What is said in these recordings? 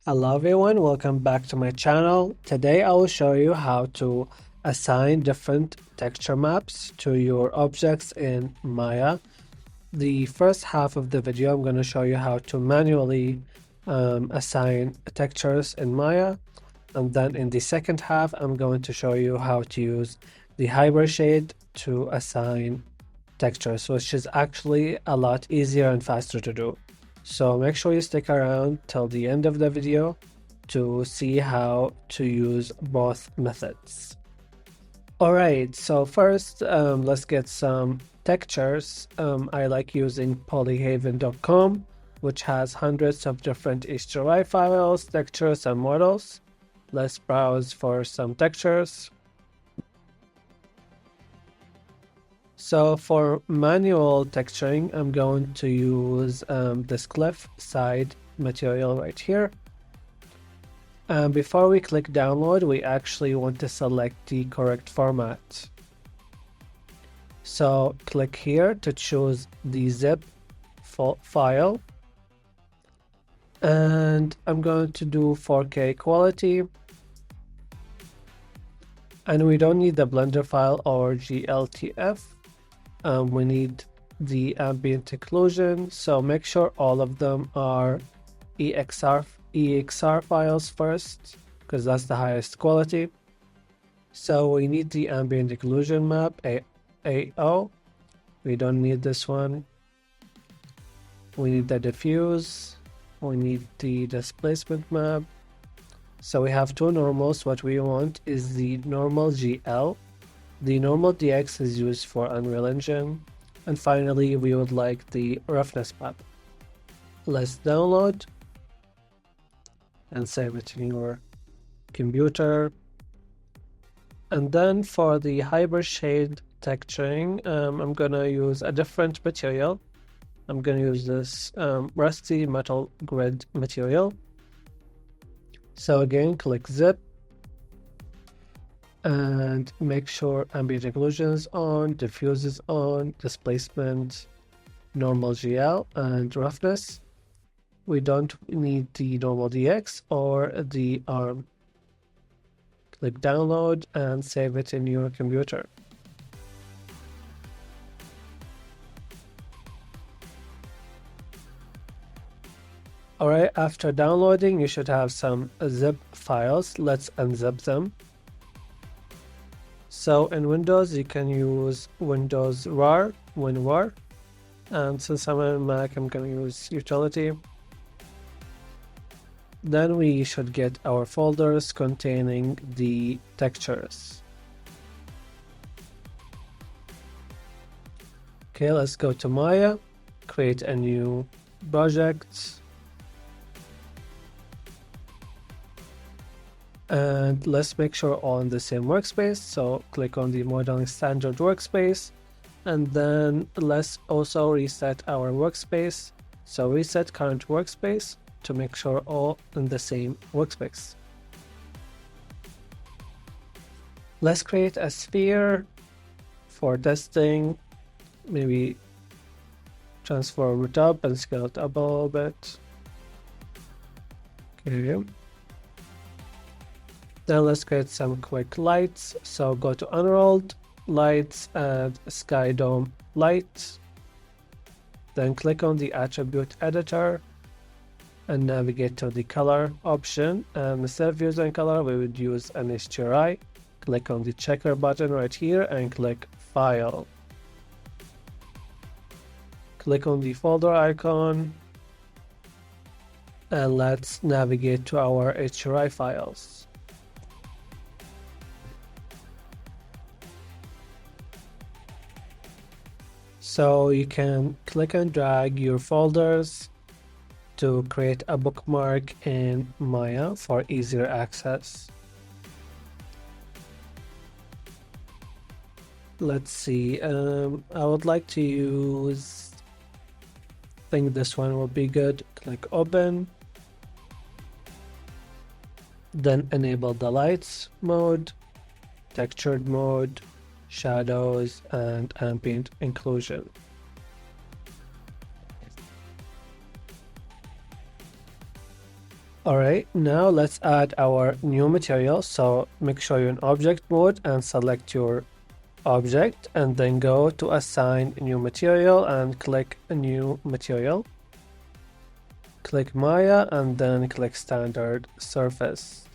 Hello everyone, welcome back to my channel. Today I will show you how to assign different texture maps to your objects in Maya. The first half of the video I'm going to show you how to manually assign textures in Maya, and then in the second half I'm going to show you how to use the Hypershade to assign textures, which is actually a lot easier and faster to do. So make sure you stick around till the end of the video to see how to use both methods. Alright, so first let's get some textures. I like using polyhaven.com, which has hundreds of different HDRI files, textures, and models. Let's browse for some textures. So for manual texturing, I'm going to use this cliff side material right here. Before we click download, we actually want to select the correct format. So click here to choose the zip file. And I'm going to do 4K quality. And we don't need the Blender file or GLTF. We need the ambient occlusion, so make sure all of them are EXR files first, because that's the highest quality. So we need the ambient occlusion map, AO. We don't need this one. We need the diffuse. We need the displacement map. So we have two normals. What we want is the normal GL. The normal DX is used for Unreal Engine. And finally, we would like the roughness map. Let's download and save it in your computer. And then for the Hypershade texturing, I'm gonna use a different material. I'm gonna use this rusty metal grid material. So again, click zip. And make sure ambient occlusion is on, diffuse is on, displacement, normal GL, and roughness. We don't need the normal DX or the ARM. Click download and save it in your computer. Alright, after downloading, you should have some zip files. Let's unzip them. So in Windows, you can use Windows RAR, WinRAR, and since I'm on Mac, I'm going to use utility. Then we should get our folders containing the textures. Okay, let's go to Maya, create a new project. And let's make sure all in the same workspace. So click on the modeling standard workspace, and then let's also reset our workspace. So reset current workspace to make sure all in the same workspace. Let's create a sphere for testing. Maybe transform it up and scale it up a little bit. Okay. Then let's create some quick lights. So go to Unrolled, Lights, and Sky Dome Light. Then click on the Attribute Editor and navigate to the Color option. And instead of using color, we would use an HDRI. Click on the checker button right here and click File. Click on the folder icon. And let's navigate to our HDRI files. So you can click and drag your folders to create a bookmark in Maya for easier access. Let's see, I would like to use, I think this one will be good. Click open. Then enable the lights mode, textured mode, shadows, and ambient occlusion. Alright, now let's add our new material. So make sure you're in object mode and select your object and then go to assign new material and click a new material. Click Maya and then click standard surface.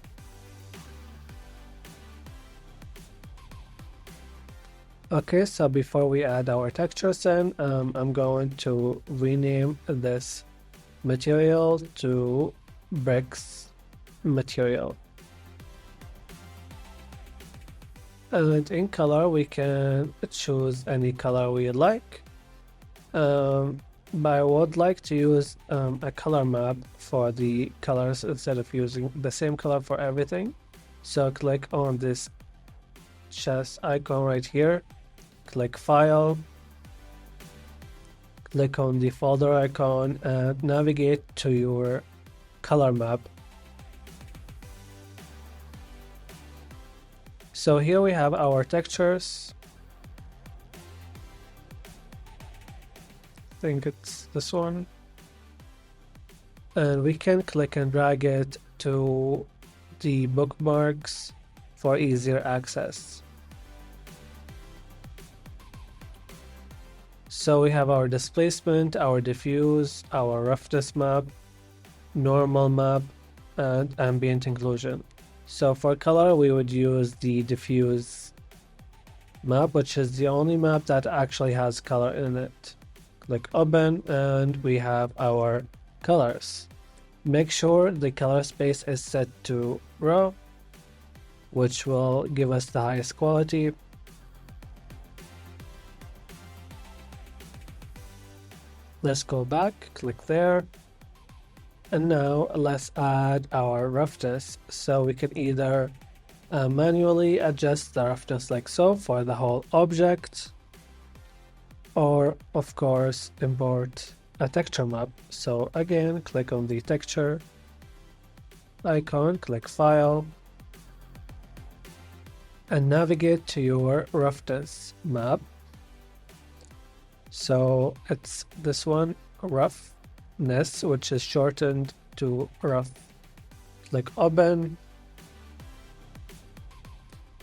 Okay, so before we add our textures in, I'm going to rename this material to bricks material. And in color, we can choose any color we like. But I would like to use a color map for the colors instead of using the same color for everything. So click on this chest icon right here, click File, click on the folder icon and navigate to your color map. So here we have our textures. I think it's this one. And we can click and drag it to the bookmarks for easier access. So we have our displacement, our diffuse, our roughness map, normal map, and ambient occlusion. So for color, we would use the diffuse map, which is the only map that actually has color in it. Click open and we have our colors. Make sure the color space is set to raw, which will give us the highest quality. Let's go back, click there. And now let's add our roughness. So we can either manually adjust the roughness like so for the whole object, or of course import a texture map. So again, click on the texture icon, click File, and navigate to your roughness map. So it's this one, Roughness, which is shortened to rough. Click open.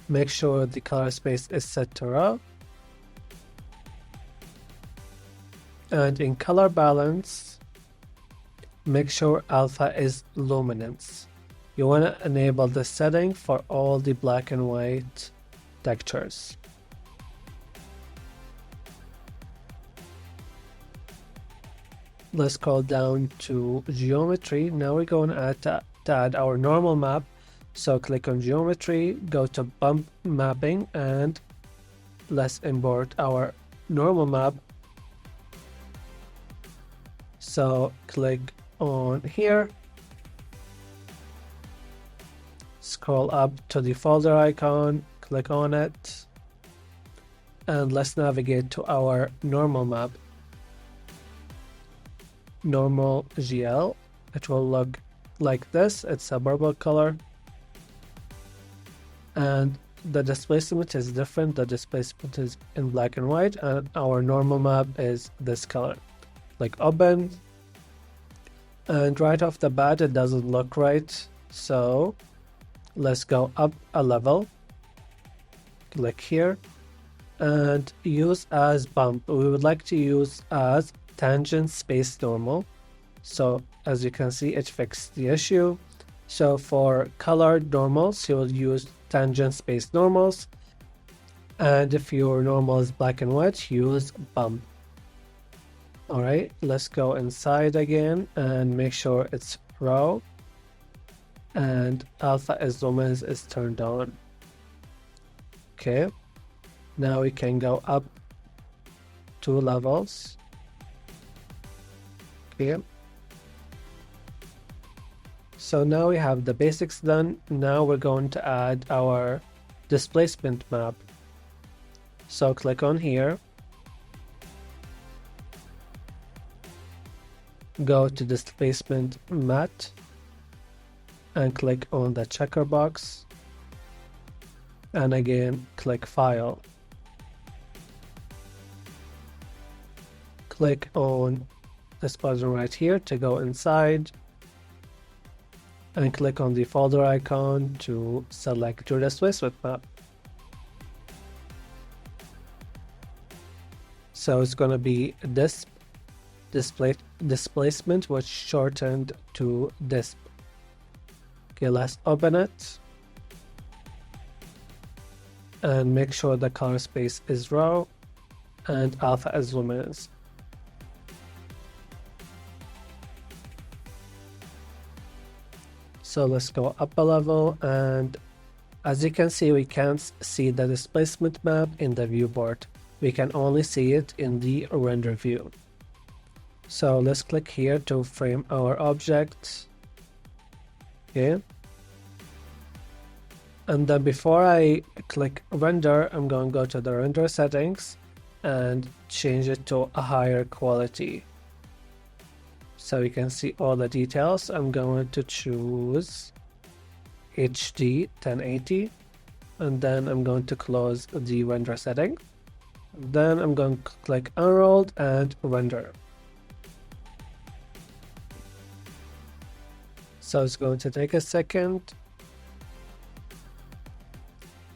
Make sure the color space is set to raw. And in color balance, make sure alpha is luminance. You want to enable this setting for all the black and white textures. Let's scroll down to geometry. Now we're going to add our normal map. So click on geometry, go to bump mapping, and let's import our normal map. So click on here, scroll up to the folder icon, click on it, and let's navigate to our normal map. Normal GL. It will look like this. It's a purple color. And the displacement is different. The displacement is in black and white, and our normal map is this color. Click open. And right off the bat, it doesn't look right. So let's go up a level. Click here and use as bump. We would like to use as tangent space normal. So as you can see, it fixed the issue. So for colored normals, you will use tangent space normals. And if your normal is black and white, use bump. Alright, let's go inside again and make sure it's raw. And alpha as luminance is turned on. Okay, now we can go up 2 levels. Okay. So now we have the basics done. Now we're going to add our displacement map. So click on here. Go to displacement mat and click on the checker box. And again, click File. Click on this button right here to go inside. and click on the folder icon to select your displacement map. So it's going to be this displacement, which shortened to disp. Okay, let's open it and make sure the color space is raw and alpha is luminance. So let's go up a level, and as you can see, we can't see the displacement map in the viewport. We can only see it in the render view. So let's click here to frame our object. Okay. And then before I click render, I'm going to go to the render settings and change it to a higher quality. So you can see all the details. I'm going to choose HD 1080, and then I'm going to close the render setting. Then I'm going to click unrolled and render. So it's going to take a second.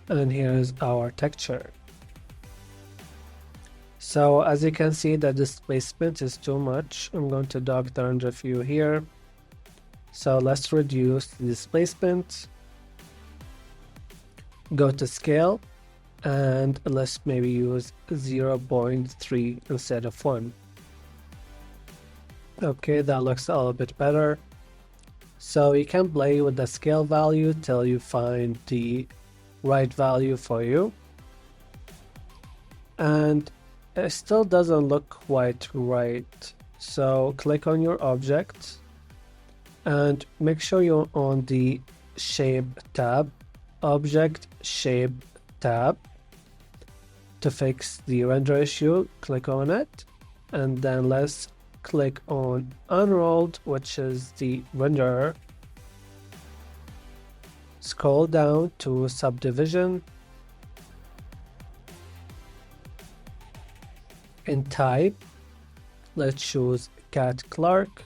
And here's our texture. So as you can see, the displacement is too much. I'm going to dock the render view here. So let's reduce the displacement. Go to scale, and let's maybe use 0.3 instead of 1. Okay, that looks a little bit better. So you can play with the scale value till you find the right value for you. And it still doesn't look quite right. So click on your object and make sure you're on the shape tab, object shape tab. To fix the render issue, click on it, and then let's click on unrolled, which is the renderer. Scroll down to subdivision. In type, let's choose Cat Clark.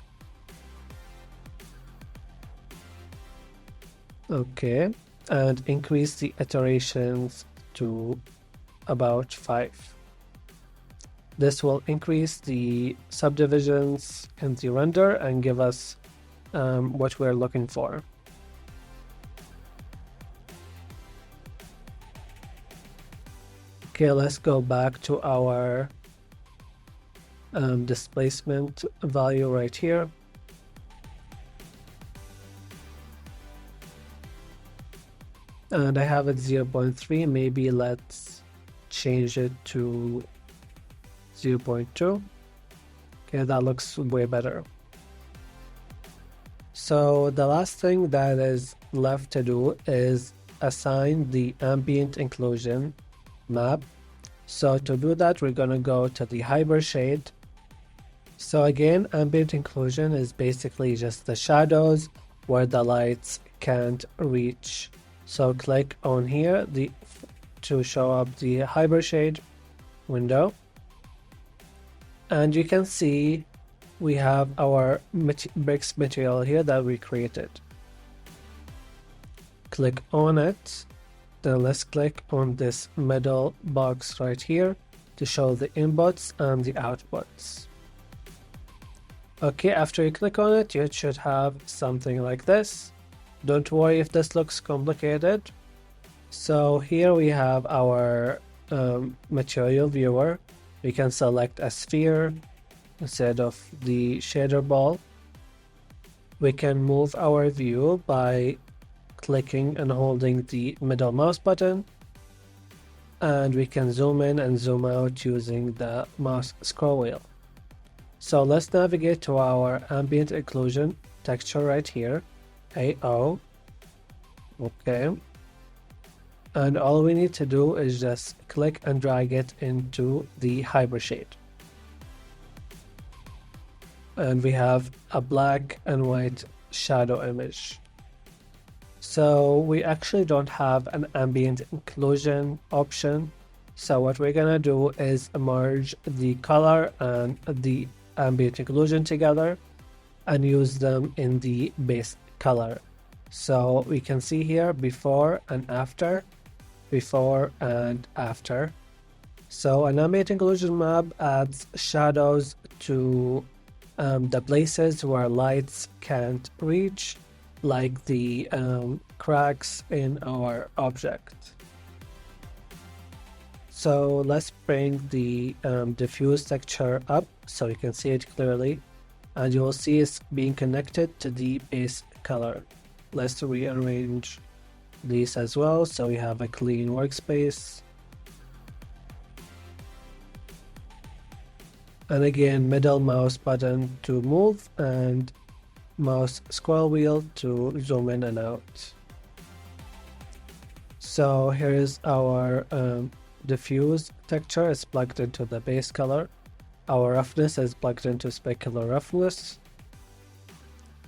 Okay, and increase the iterations to about 5. This will increase the subdivisions in the render and give us what we're looking for. Okay, let's go back to our displacement value right here. And I have it 0.3, maybe let's change it to 0.2. Okay, that looks way better. So the last thing that is left to do is assign the ambient occlusion map. So to do that, we're going to go to the Hypershade. So again, ambient occlusion is basically just the shadows where the lights can't reach. So click on here to show up the Hypershade window. And you can see we have our bricks material here that we created. Click on it. Then let's click on this middle box right here to show the inputs and the outputs. Okay, after you click on it, you should have something like this. Don't worry if this looks complicated. So here we have our material viewer. We can select a sphere instead of the shader ball. We can move our view by clicking and holding the middle mouse button, and we can zoom in and zoom out using the mouse scroll wheel. So let's navigate to our ambient occlusion texture right here, AO. Okay, and all we need to do is just click and drag it into the Hypershade, and we have a black and white shadow image. So we actually don't have an ambient occlusion option. So what we're gonna do is merge the color and the ambient occlusion together and use them in the base color. So we can see here before and after, before and after. So an ambient occlusion map adds shadows to the places where lights can't reach, like the cracks in our object. So let's bring the diffuse texture up so you can see it clearly, and you will see it's being connected to the base color. Let's rearrange these as well so we have a clean workspace. And again, middle mouse button to move and mouse scroll wheel to zoom in and out. So here is our diffuse texture is plugged into the base color. Our roughness is plugged into specular roughness.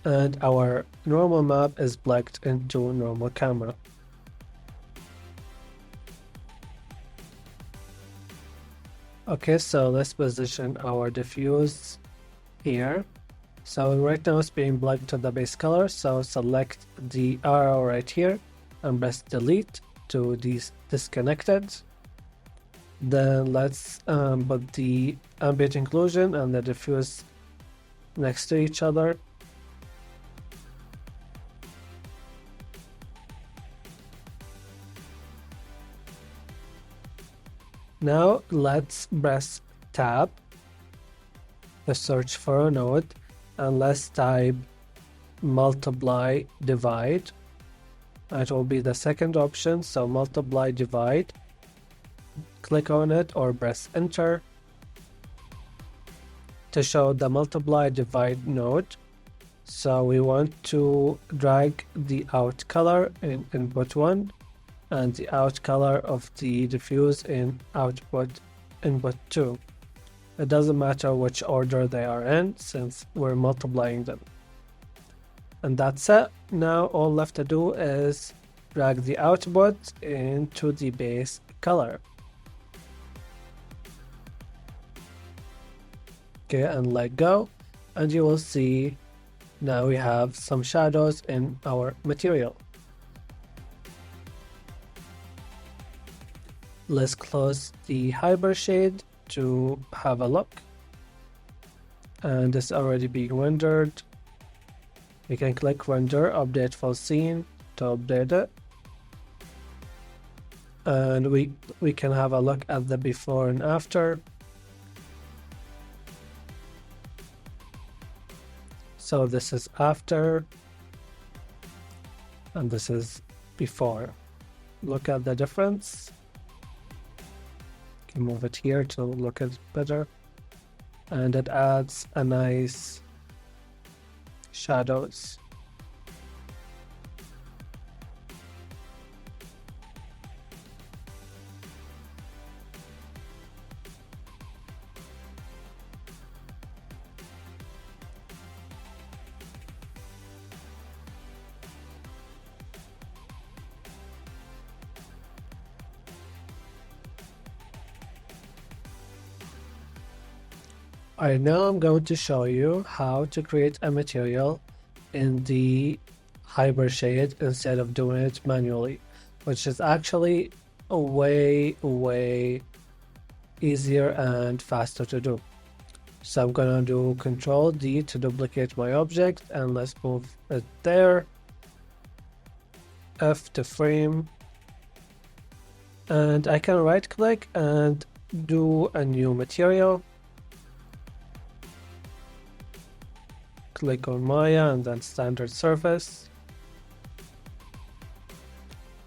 And our normal map is plugged into normal camera. Okay, so let's position our diffuse here. So right now it's being plugged to the base color, so select the arrow right here and press delete to disconnect it. Then let's put the ambient occlusion and the diffuse next to each other. Now let's press tab to search for a node, and let's type multiply divide. It will be the second option, so multiply divide. Click on it or press enter to show the multiply divide node. So we want to drag the out color in input 1 and the out color of the diffuse in output input 2. It doesn't matter which order they are in since we're multiplying them. And that's it. Now all left to do is drag the output into the base color. Okay, and let go, and you will see now we have some shadows in our material. Let's close the Hypershade to have a look. And it's already being rendered. We can click render, update full scene to update it. And we can have a look at the before and after. So this is after, and this is before. Look at the difference. Can move it here to look at it better, and it adds a nice shadows. Alright, now I'm going to show you how to create a material in the Hypershade instead of doing it manually, which is actually way easier and faster to do. So I'm gonna do Control D to duplicate my object, and let's move it there. F to frame, and I can right click and do a new material. Click on Maya and then standard surface.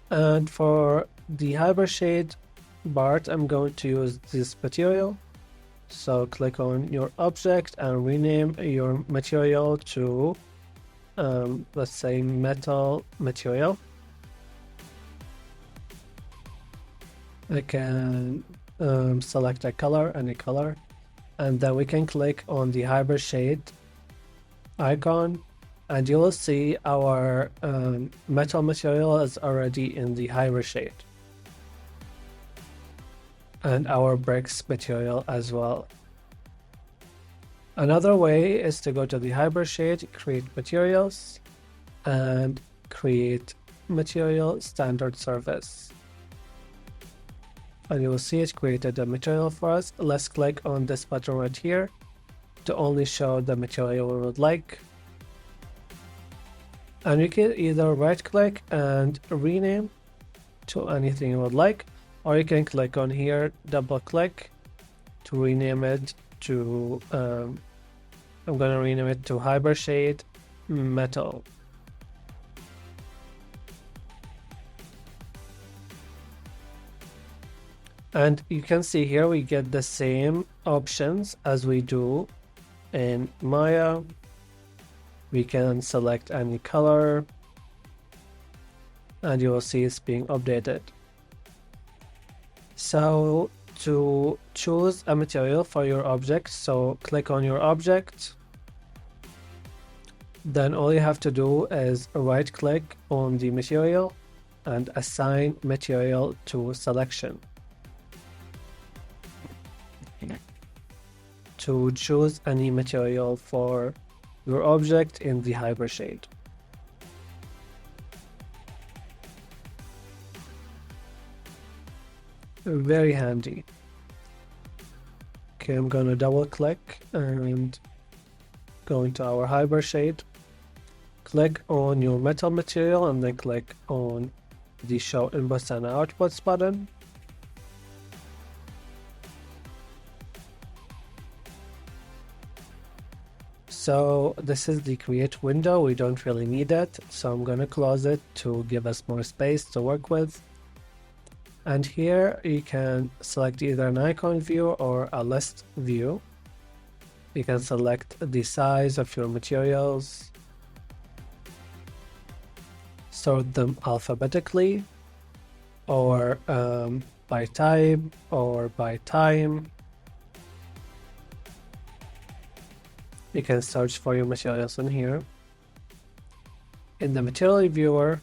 And for the Hypershade part, I'm going to use this material. So click on your object and rename your material to, let's say, metal material. I can select a color, any color, and then we can click on the Hypershade icon, and you will see our metal material is already in the Hypershade, and our bricks material as well. Another way is to go to the Hypershade, create materials, and create material standard surface. And you will see it created a material for us. Let's click on this button right here to only show the material we would like. And you can either right click and rename to anything you would like, or you can click on here, double click to rename it to, I'm going to rename it to Hypershade Metal. And you can see here we get the same options as we do in Maya. We can select any color and you will see it's being updated. So to choose a material for your object, so click on your object. Then all you have to do is right click on the material and assign material to selection. To choose any material for your object in the Hypershade. Very handy. Okay, I'm gonna double click and go into our Hypershade. Click on your metal material and then click on the show inputs and outputs button. So this is the create window. We don't really need it, so I'm gonna close it to give us more space to work with. And here you can select either an icon view or a list view. You can select the size of your materials, sort them alphabetically, or by type, or by time. You can search for your materials in here. In the material viewer,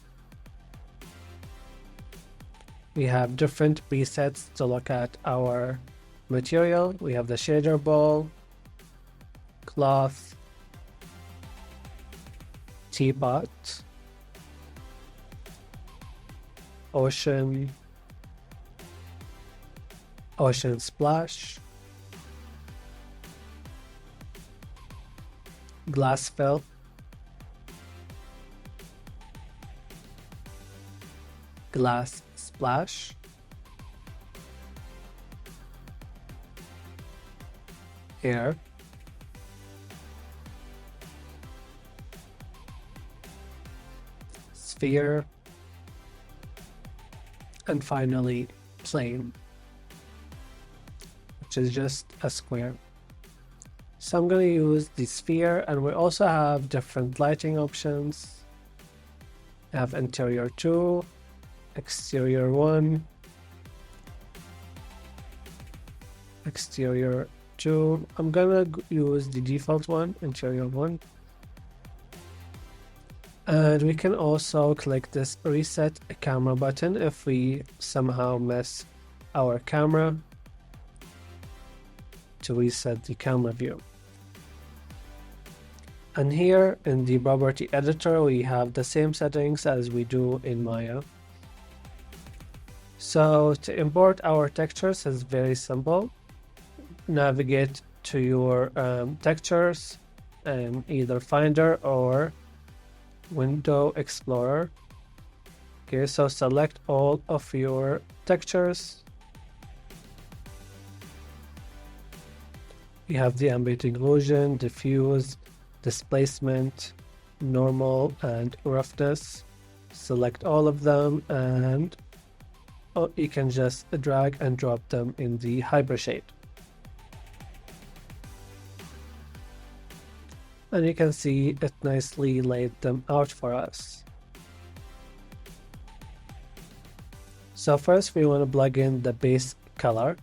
we have different presets to look at our material. We have the shader ball, cloth, teapot, ocean splash, glass fill, glass splash, air, sphere, and finally plane, which is just a square. So I'm going to use the sphere, and we also have different lighting options. We have interior 2, exterior 1, exterior 2. I'm gonna use the default one, interior 1. And we can also click this reset camera button if we somehow miss our camera, to reset the camera view. And here in the property editor we have the same settings as we do in Maya. So to import our textures is very simple. Navigate to your textures in either Finder or Window Explorer. Okay, so select all of your textures. We have the ambient occlusion, diffuse, displacement, normal, and roughness. Select all of them, and you can just drag and drop them in the Hypershade. And you can see it nicely laid them out for us. So first we want to plug in the base color.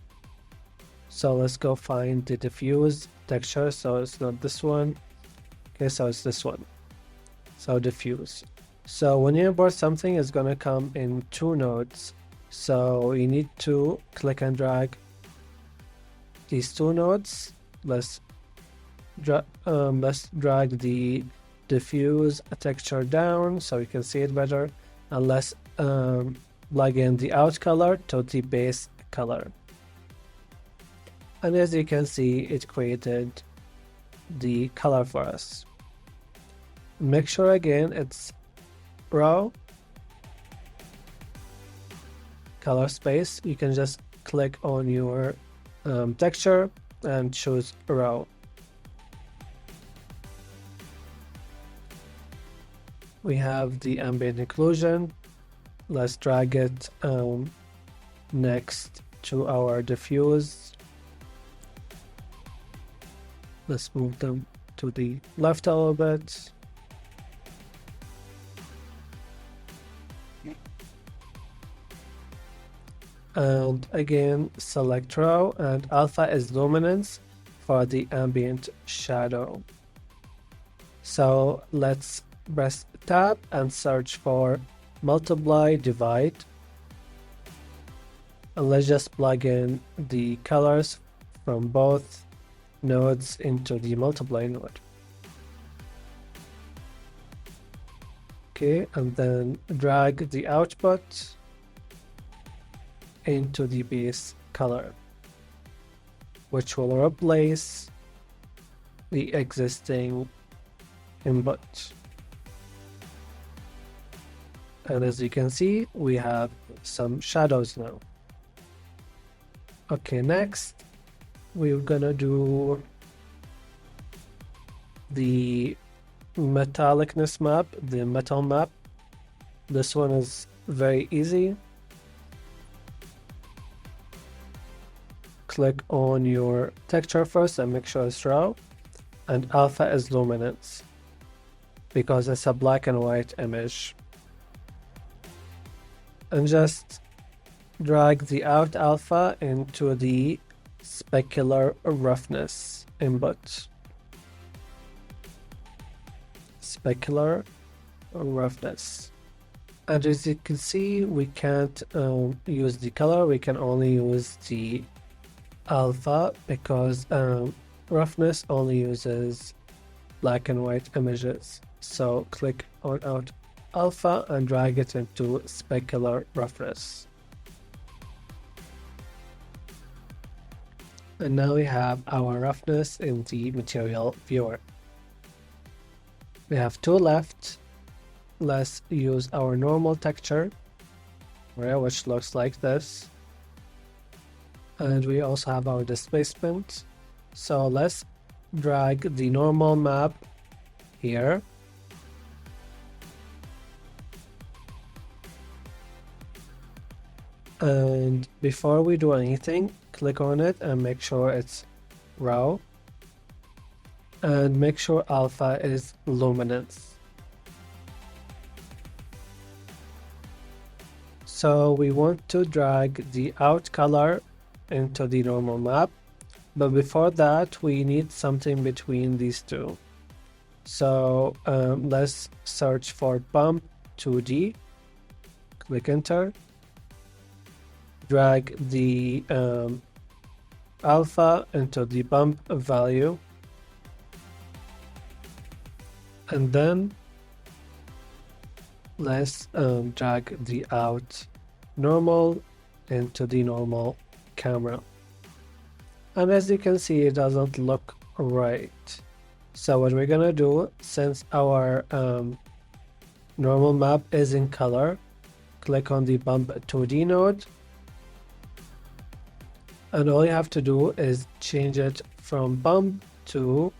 So let's go find the diffuse texture. So it's not this one. Okay, so it's this one. So diffuse. So when you import something, it's going to come in 2 nodes. So you need to click and drag these 2 nodes. Let's drag the diffuse a texture down so you can see it better, and let's plug in the out color to the base color. And as you can see, it created the color for us. Make sure again it's raw, color space. You can just click on your texture and choose raw. We have the ambient occlusion. Let's drag it next to our diffuse. Let's move them to the left a little bit. And again, select raw, and alpha is luminance for the ambient shadow. So let's press tab and search for multiply divide, and let's just plug in the colors from both nodes into the multiply node. Okay, and then drag the output into the base color, which will replace the existing input. And as you can see, we have some shadows now. Okay, next we're gonna do the metallicness map, the metal map. This one is very easy. Click on your texture first and make sure it's raw, and alpha is luminance because it's a black and white image. And just drag the out alpha into the specular roughness input. Specular roughness. And as you can see, we can't use the color, we can only use the alpha because roughness only uses black and white images. So click on out alpha and drag it into specular roughness. And now we have our roughness in the material viewer. We have two left. Let's use our normal texture, which looks like this. And we also have our displacement. So let's drag the normal map here. And before we do anything, click on it and make sure it's raw. And make sure alpha is luminance. So we want to drag the out color into the normal map, but before that we need something between these two. So let's search for bump 2D, click enter, drag the alpha into the bump value, and then let's drag the out normal into the normal camera. And as you can see, it doesn't look right. So what we're gonna do, since our normal map is in color, click on the bump 2D node, and all you have to do is change it from bump to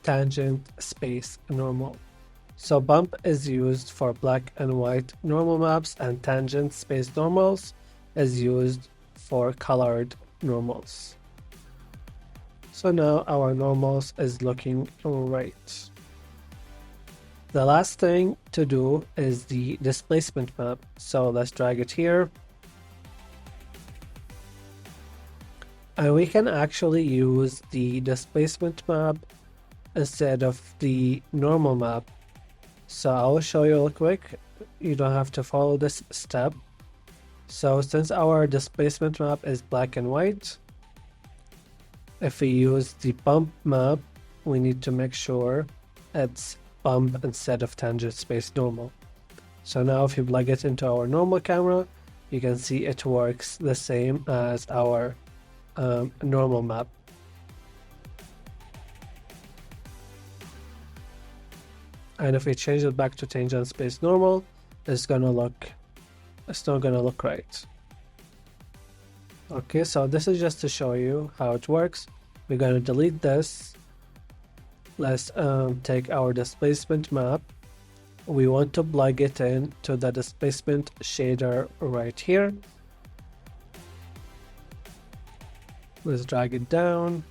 tangent space normal. So bump is used for black and white normal maps, and tangent space normals is used for colored normals. So now our normals is looking right. The last thing to do is the displacement map. So let's drag it here. And we can actually use the displacement map instead of the normal map. So I'll show you real quick. You don't have to follow this step. So since our displacement map is black and white, if we use the bump map, we need to make sure it's bump instead of tangent space normal. So now if you plug it into our normal camera, you can see it works the same as our normal map. And if we change it back to tangent space normal, it's not gonna look right. Okay, so this is just to show you how it works. We're gonna delete this. Let's take our displacement map. We want to plug it in to the displacement shader right here. Let's drag it down.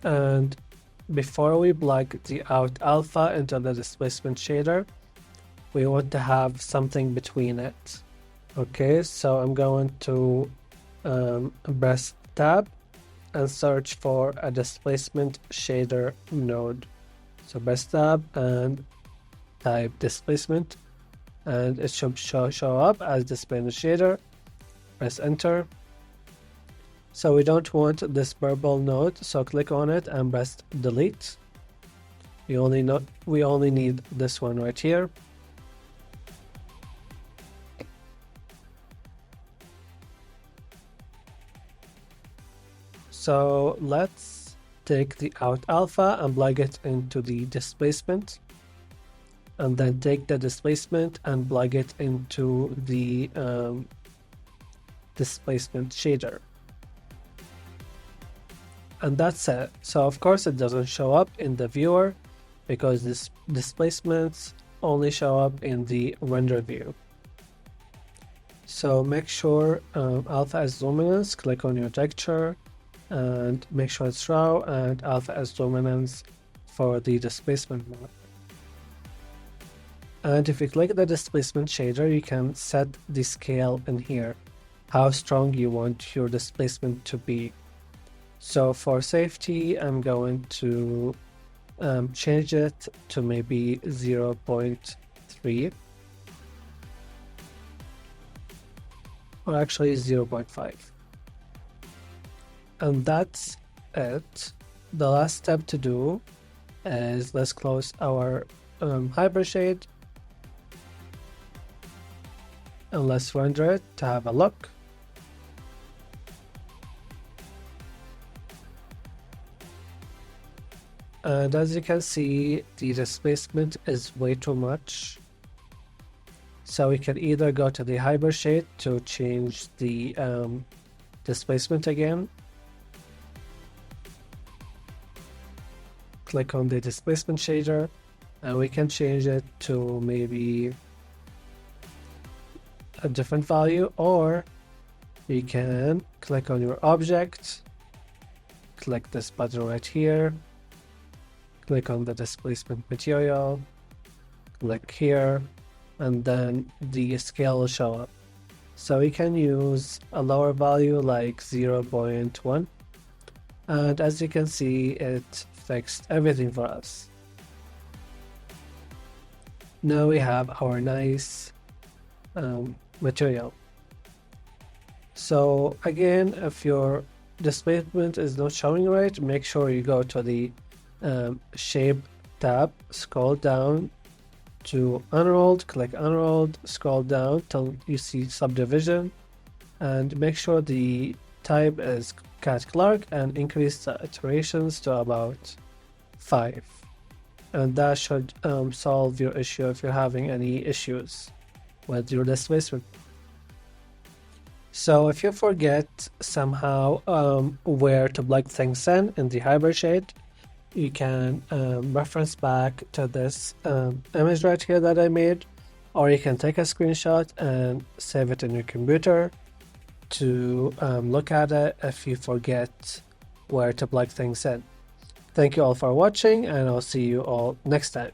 And before we plug the out alpha into the displacement shader, we want to have something between it. Okay, so I'm going to press tab and search for a displacement shader node. So press tab and type displacement, and it should show up as displacement shader. Press enter. So we don't want this purple node, so click on it and press delete. We only need this one right here. So let's take the out alpha and plug it into the displacement, and then take the displacement and plug it into the displacement shader. And that's it. So of course it doesn't show up in the viewer because this displacements only show up in the render view. So make sure alpha as dominance, click on your texture and make sure it's raw, and alpha as dominance for the displacement map. And if you click the displacement shader, you can set the scale in here, how strong you want your displacement to be. So for safety, I'm going to change it to maybe 0.3 or actually 0.5. And that's it. The last step to do is let's close our Hypershade and let's render it to have a look. And as you can see, the displacement is way too much. So we can either go to the Hypershade to change the displacement again. Click on the displacement shader and we can change it to maybe a different value, or you can click on your object, click this button right here, click on the displacement material, click here, and then the scale will show up. So we can use a lower value like 0.1, and as you can see, it fixed everything for us. Now we have our nice material. So again, if your displacement is not showing right, make sure you go to the shape tab, scroll down to unrolled, click unrolled, scroll down till you see subdivision, and make sure the type is cat Clark and increase the iterations to about 5, and that should solve your issue if you're having any issues with your displacement. So if you forget somehow where to plug things in the Hypershade, you can reference back to this image right here that I made, or you can take a screenshot and save it in your computer to look at it if you forget where to plug things in. Thank you all for watching, and I'll see you all next time.